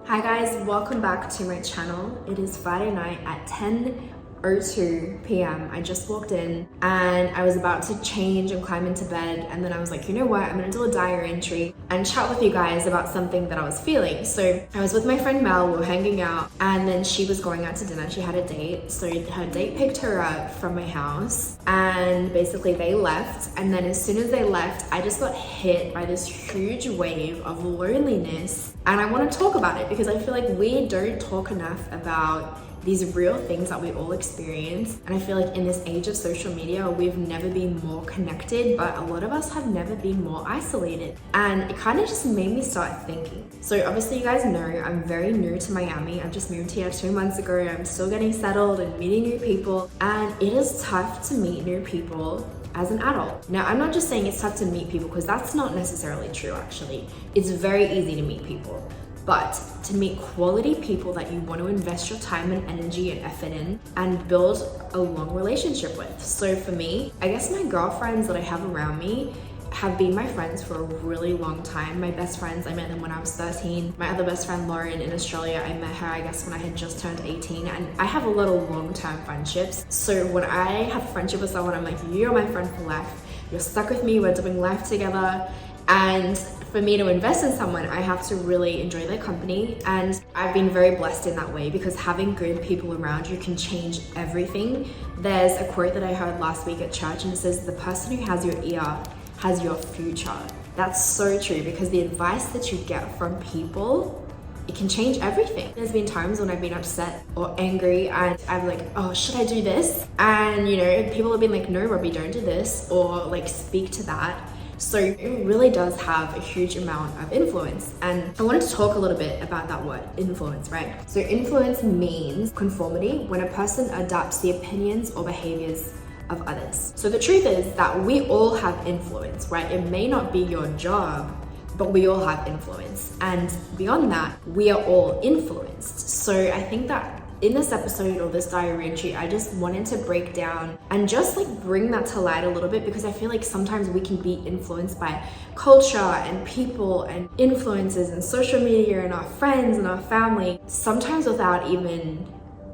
Hi guys, welcome back to my channel. It is Friday night at 10:02 p.m. I just walked in and I was about to change and climb into bed, and then I was like, you know what, I'm gonna do a diary entry and chat with you guys about something that I was feeling. So I was with my friend Mel, we were hanging out, and then she was going out to dinner. She had a date, so her date picked her up from my house and basically they left. And then as soon as they left, I just got hit by this huge wave of loneliness, and I want to talk about it because I feel like we don't talk enough about these real things that we all experience. And I feel like in this age of social media, we've never been more connected, but a lot of us have never been more isolated. And it kind of just made me start thinking. So obviously you guys know I'm very new to Miami. I just moved here 2 months ago. I'm still getting settled and meeting new people. And it is tough to meet new people as an adult. Now, I'm not just saying it's tough to meet people because that's not necessarily true actually. It's very easy to meet people. But to meet quality people that you want to invest your time and energy and effort in and build a long relationship with. So for me, I guess my girlfriends that I have around me have been my friends for a really long time. My best friends, I met them when I was 13. My other best friend, Lauren, in Australia, I met her, I guess, when I had just turned 18. And I have a lot of long-term friendships. So when I have a friendship with someone, I'm like, you're my friend for life. You're stuck with me, we're doing life together. And for me to invest in someone, I have to really enjoy their company. And I've been very blessed in that way because having good people around you can change everything. There's a quote that I heard last week at church, and it says, the person who has your ear has your future. That's so true, because the advice that you get from people, it can change everything. There's been times when I've been upset or angry and I'm like, oh, should I do this? And you know, people have been like, no, Robbi, don't do this, or like speak to that. So it really does have a huge amount of influence. And I wanted to talk a little bit about that word, influence, right? So influence means conformity, when a person adopts the opinions or behaviors of others. So the truth is that we all have influence, right? It may not be your job, but we all have influence. And beyond that, we are all influenced. So I think that in this episode or this diary entry, I just wanted to break down and just like bring that to light a little bit, because I feel like sometimes we can be influenced by culture and people and influences and social media and our friends and our family, sometimes without even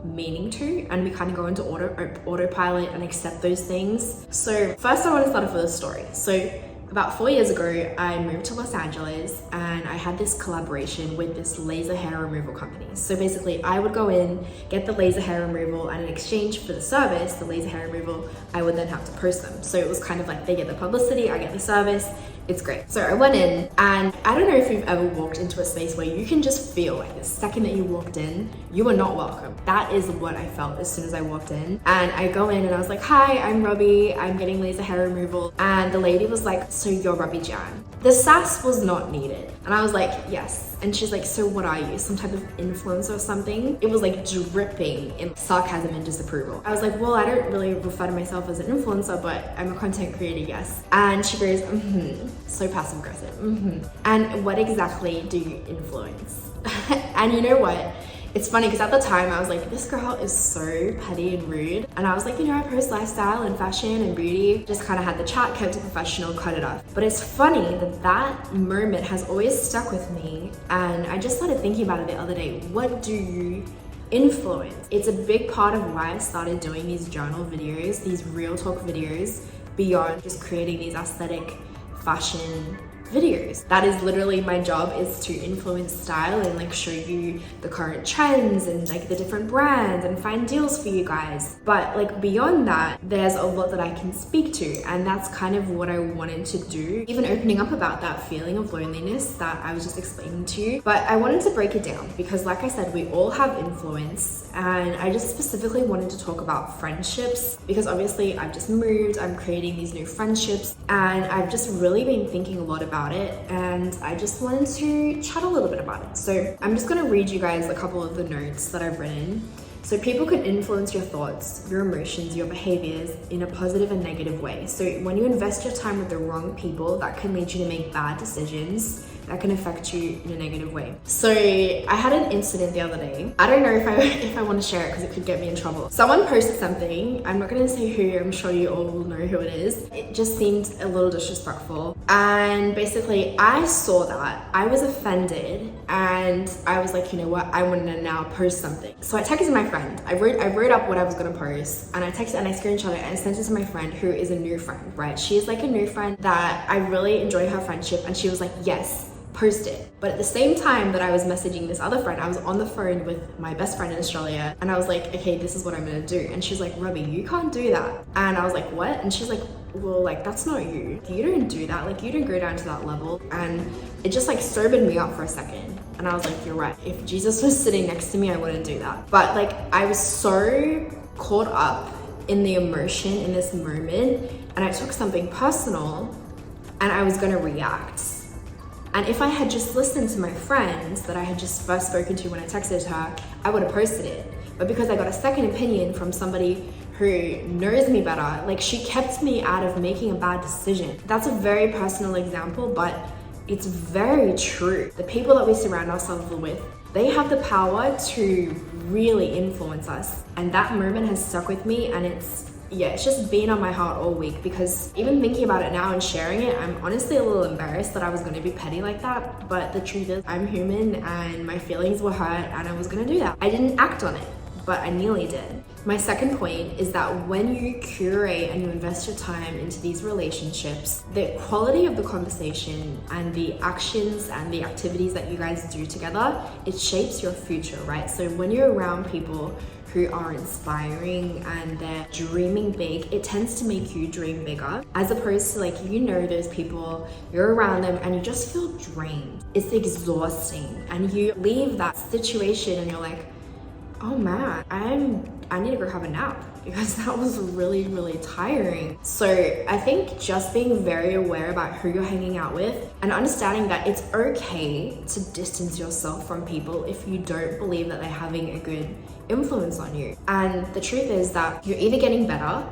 meaning to, and we kind of go into autopilot and accept those things. So first I want to start off with a story. So about 4 years ago, I moved to Los Angeles and I had this collaboration with this laser hair removal company. So basically I would go in, get the laser hair removal, and in exchange for the service, the laser hair removal, I would then have to post them. So it was kind of like they get the publicity, I get the service. It's great. So I went in, and I don't know if you've ever walked into a space where you can just feel like the second that you walked in, you were not welcome. That is what I felt as soon as I walked in. And I go in and I was like, hi, I'm Robbi, I'm getting laser hair removal. And the lady was like, so you're Robbi Jan. The sass was not needed. And I was like, yes. And she's like, so what are you, some type of influencer or something? It was like dripping in sarcasm and disapproval. I was like, well, I don't really refer to myself as an influencer, but I'm a content creator, yes. And she goes, so passive aggressive, And what exactly do you influence? And you know what? It's funny because at the time I was like, this girl is so petty and rude. And I was like, you know, I post lifestyle and fashion and beauty. Just kind of had the chat, kept it professional, cut it off. But it's funny that that moment has always stuck with me. And I just started thinking about it the other day. What do you influence? It's a big part of why I started doing these journal videos, these real talk videos, beyond just creating these aesthetic fashion videos. That is literally my job, is to influence style and like show you the current trends and like the different brands and find deals for you guys. But like beyond that, there's a lot that I can speak to, and that's kind of what I wanted to do, even opening up about that feeling of loneliness that I was just explaining to you. But I wanted to break it down because like I said, we all have influence, and I just specifically wanted to talk about friendships because obviously I've just moved, I'm creating these new friendships, and I've just really been thinking a lot about it, and I just wanted to chat a little bit about it. So I'm just gonna read you guys a couple of the notes that I've written. So people can influence your thoughts, your emotions, your behaviors in a positive and negative way. So when you invest your time with the wrong people, that can lead you to make bad decisions, that can affect you in a negative way. So I had an incident the other day. I don't know if I want to share it because it could get me in trouble. Someone posted something. I'm not going to say who. I'm sure you all will know who it is. It just seemed a little disrespectful. And basically I saw that. I was offended and I was like, you know what? I want to now post something. So I texted my friend. I wrote up what I was going to post and I texted and I screenshot it and sent it to my friend who is a new friend, right? She is like a new friend that I really enjoy her friendship, and she was like, yes, post it. But at the same time that I was messaging this other friend, I was on the phone with my best friend in Australia, and I was like, okay, this is what I'm gonna do. And she's like, Robbi, you can't do that. And I was like, what? And she's like, well, like, that's not you. You don't do that. Like, you don't go down to that level. And it just like sobered me up for a second. And I was like, you're right. If Jesus was sitting next to me, I wouldn't do that. But like, I was so caught up in the emotion in this moment, and I took something personal and I was gonna react. And if I had just listened to my friends that I had just first spoken to when I texted her, I would have posted it. But because I got a second opinion from somebody who knows me better, like, she kept me out of making a bad decision. That's a very personal example, but it's very true. The people that we surround ourselves with, they have the power to really influence us. And that moment has stuck with me, and it's just been on my heart all week, because even thinking about it now and sharing it, I'm honestly a little embarrassed that I was going to be petty like that. But the truth is, I'm human and my feelings were hurt and I was going to do that. I didn't act on it, but I nearly did. My second point is that when you curate and you invest your time into these relationships, the quality of the conversation and the actions and the activities that you guys do together, it shapes your future, right? So when you're around people who are inspiring and they're dreaming big, it tends to make you dream bigger, as opposed to, like, you know, those people, you're around them and you just feel drained. It's exhausting, and you leave that situation and you're like, oh man, I need to go have a nap, because that was really, really tiring. So I think just being very aware about who you're hanging out with and understanding that it's okay to distance yourself from people if you don't believe that they're having a good influence on you. And the truth is that you're either getting better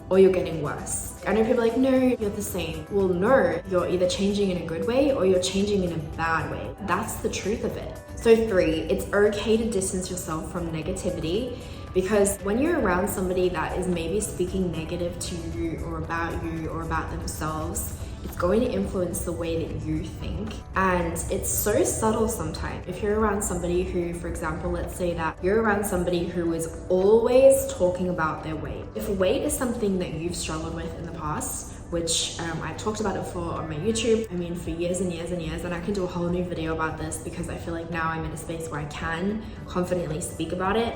or you're getting worse. I know people are like, no, you're the same. Well, no, you're either changing in a good way or you're changing in a bad way. That's the truth of it. So 3, it's okay to distance yourself from negativity, because when you're around somebody that is maybe speaking negative to you or about themselves, it's going to influence the way that you think. And it's so subtle sometimes. If you're around somebody who, for example, let's say that you're around somebody who is always talking about their weight. If weight is something that you've struggled with in the past, which I talked about it before on my YouTube, I mean, for years and years and years, and I can do a whole new video about this because I feel like now I'm in a space where I can confidently speak about it.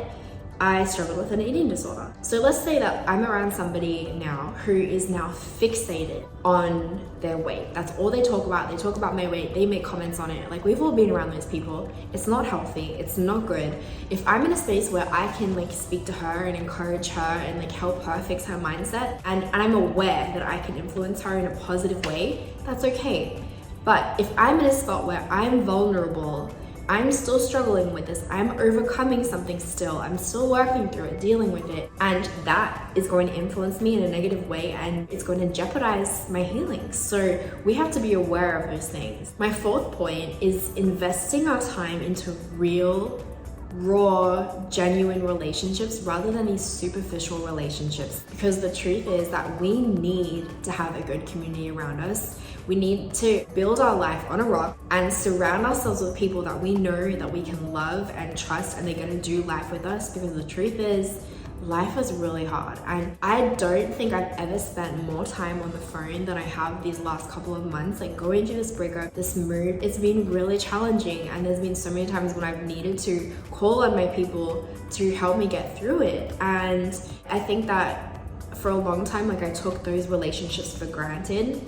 I struggled with an eating disorder. So let's say that I'm around somebody now who is now fixated on their weight. That's all they talk about. They talk about my weight. They make comments on it. Like, we've all been around those people. It's not healthy. It's not good. If I'm in a space where I can, like, speak to her and encourage her and, like, help her fix her mindset, and I'm aware that I can influence her in a positive way, that's okay. But if I'm in a spot where I'm vulnerable, I'm still struggling with this, I'm overcoming something still, I'm still working through it, dealing with it, and that is going to influence me in a negative way, and it's going to jeopardize my healing. So we have to be aware of those things. My 4th point is investing our time into real, raw, genuine relationships rather than these superficial relationships, because the truth is that we need to have a good community around us. We need to build our life on a rock and surround ourselves with people that we know that we can love and trust, and they're going to do life with us, because the truth is, life is really hard. And I don't think I've ever spent more time on the phone than I have these last couple of months. Like, going through this breakup, this move, it's been really challenging, and there's been so many times when I've needed to call on my people to help me get through it. And I think that for a long time, like, I took those relationships for granted.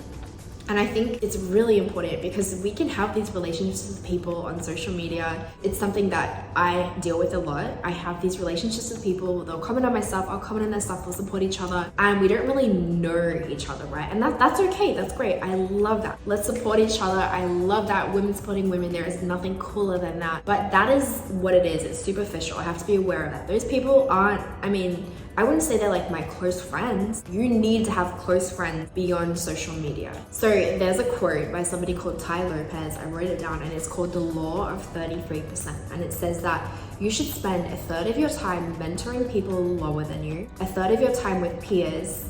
And I think it's really important, because we can have these relationships with people on social media. It's something that I deal with a lot. I have these relationships with people. They'll comment on my stuff, I'll comment on their stuff, we'll support each other, and we don't really know each other, right? And that's okay, that's great. I love that. Let's support each other. I love that. Women supporting women, there is nothing cooler than that. But that is what it is. It's superficial. I have to be aware of that. Those people aren't, I mean, I wouldn't say they're like my close friends. You need to have close friends beyond social media. So there's a quote by somebody called Ty Lopez. I wrote it down and it's called The Law of 33%. And it says that you should spend a third of your time mentoring people lower than you, a third of your time with peers,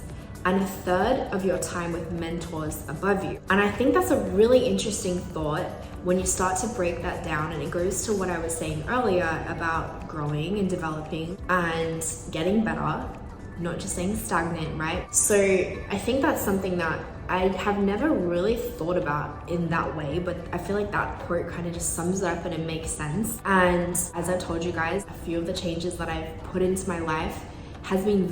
and a third of your time with mentors above you. And I think that's a really interesting thought when you start to break that down, and it goes to what I was saying earlier about growing and developing and getting better, not just staying stagnant, right? So I think that's something that I have never really thought about in that way, but I feel like that quote kind of just sums it up and it makes sense. And as I told you guys, a few of the changes that I've put into my life has been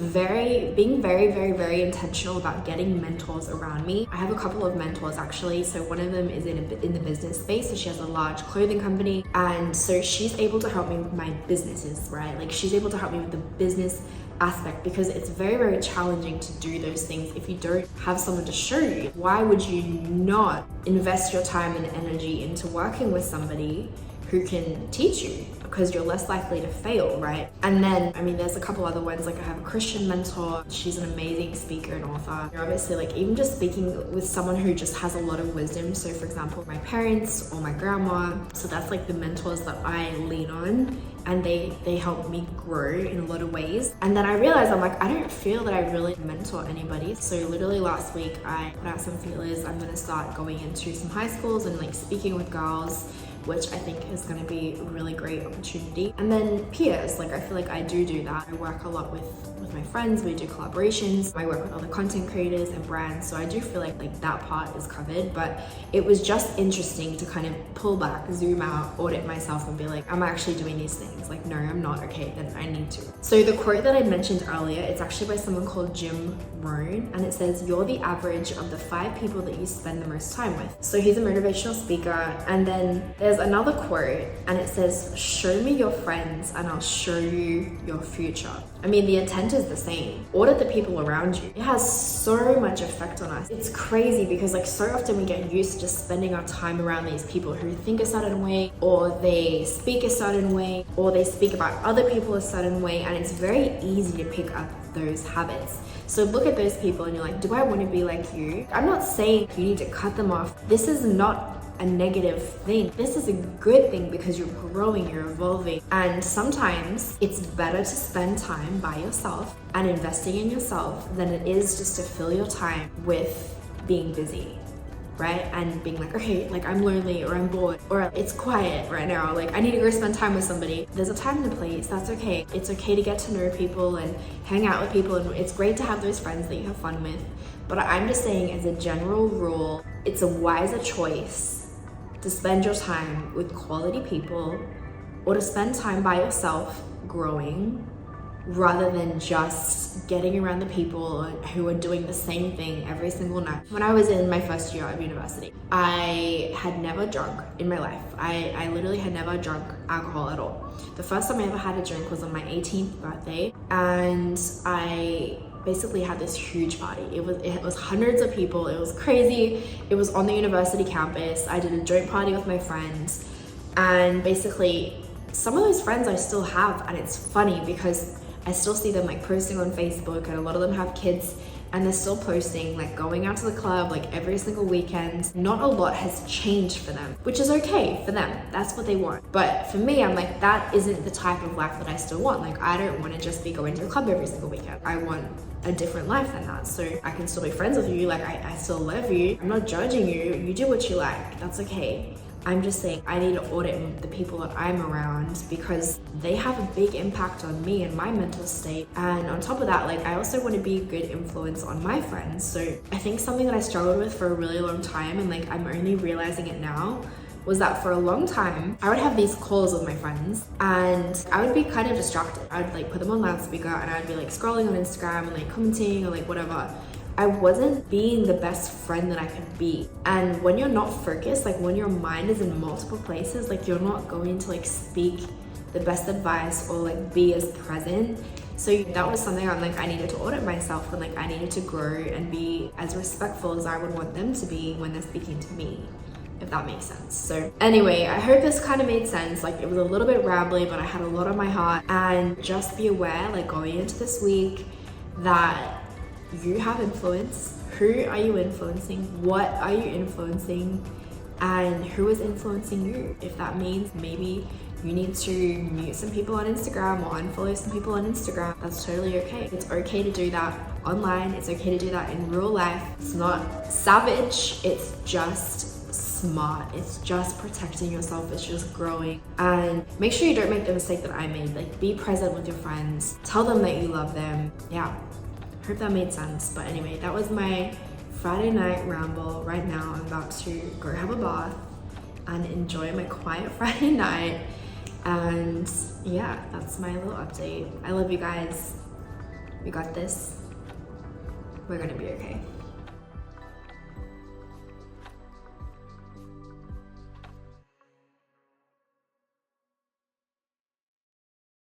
being very intentional about getting mentors around me. I have a couple of mentors actually. So one of them is in the business space. So she has a large clothing company. And so she's able to help me with my businesses, right? Like she's able to help me with the business aspect, because it's very challenging to do those things if you don't have someone to show you. Why would you not invest your time and energy into working with somebody who can teach you? Because you're less likely to fail, right? And then, I mean, there's a couple other ones. Like I have a Christian mentor. She's an amazing speaker and author. You're obviously like even just speaking with someone who just has a lot of wisdom. So for example, my parents or my grandma. So that's like the mentors that I lean on, and they help me grow in a lot of ways. And then I realized I'm like, I don't feel that I really mentor anybody. So literally last week I put out some feelers. I'm gonna start going into some high schools and like speaking with girls, which I think is going to be a really great opportunity. And then peers, like I feel like I do that. I work a lot with my friends. We do collaborations. I work with other content creators and brands. So I do feel like that part is covered, but it was just interesting to kind of pull back, zoom out, audit myself and be like, I'm actually doing these things. Like, no, I'm not. Okay, then I need to. So the quote that I mentioned earlier, it's actually by someone called Jim Rohn, and it says, you're the average of the 5 people that you spend the most time with. So he's a motivational speaker. And then there's another quote and it says, show me your friends and I'll show you your future. I mean, the intent is the same. Audit the people around you. It has so much effect on us. It's crazy because like so often we get used to just spending our time around these people who think a certain way, or they speak a certain way, or they speak about other people a certain way, and it's very easy to pick up those habits. So look at those people and you're like, do I want to be like you? I'm not saying you need to cut them off. This is not a negative thing. This is a good thing because you're growing, you're evolving. And sometimes it's better to spend time by yourself and investing in yourself than it is just to fill your time with being busy, right? And being like, okay, like I'm lonely or I'm bored or it's quiet right now. Like I need to go spend time with somebody. There's a time and a place. That's okay. It's okay to get to know people and hang out with people. And it's great to have those friends that you have fun with. But I'm just saying, as a general rule, it's a wiser choice to spend your time with quality people or to spend time by yourself growing, rather than just getting around the people who are doing the same thing every single night. When I was in my first year of university, I had never drunk in my life. I literally had never drunk alcohol at all. The first time I ever had a drink was on my 18th birthday, and I basically had this huge party. It was hundreds of people. It was crazy. It was on the university campus. I did a joint party with my friends, and basically some of those friends I still have, and it's funny because I still see them like posting on Facebook, and a lot of them have kids and they're still posting like going out to the club like every single weekend. Not a lot has changed for them, which is okay for them. That's what they want. But for me, I'm like, that isn't the type of life that I still want. Like I don't want to just be going to the club every single weekend. I want a different life than that. So I can still be friends with you. Like I still love you. I'm not judging you. You do what you like. That's okay. I'm just saying I need to audit the people that I'm around because they have a big impact on me and my mental state. And on top of that, like I also want to be a good influence on my friends. So I think something that I struggled with for a really long time, and like I'm only realizing it now, was that for a long time, I would have these calls with my friends and I would be kind of distracted. I would like put them on loudspeaker and I would be like scrolling on Instagram and like commenting or like whatever. I wasn't being the best friend that I could be. And when you're not focused, like when your mind is in multiple places, like you're not going to like speak the best advice or like be as present. So that was something I'm like, I needed to audit myself, and like I needed to grow and be as respectful as I would want them to be when they're speaking to me. if that makes sense. So anyway, I hope this kind of made sense. Like, it was a little bit rambly, but I had a lot on my heart. And just be aware, like, going into this week, that you have influence. Who are you influencing? What are you influencing? And who is influencing you? If that means maybe you need to mute some people on Instagram or unfollow some people on Instagram, that's totally okay. It's okay to do that online. It's okay to do that in real life. It's not savage. It's just smart. It's just protecting yourself. It's just growing. And make sure you don't make the mistake that I made. Like, be present with your friends. Tell them that you love them. Yeah, hope that made sense. But anyway, that was my Friday night ramble. Right now, I'm about to go have a bath and enjoy my quiet Friday night. And yeah, that's my little update. I love you guys. We got this. We're gonna be okay.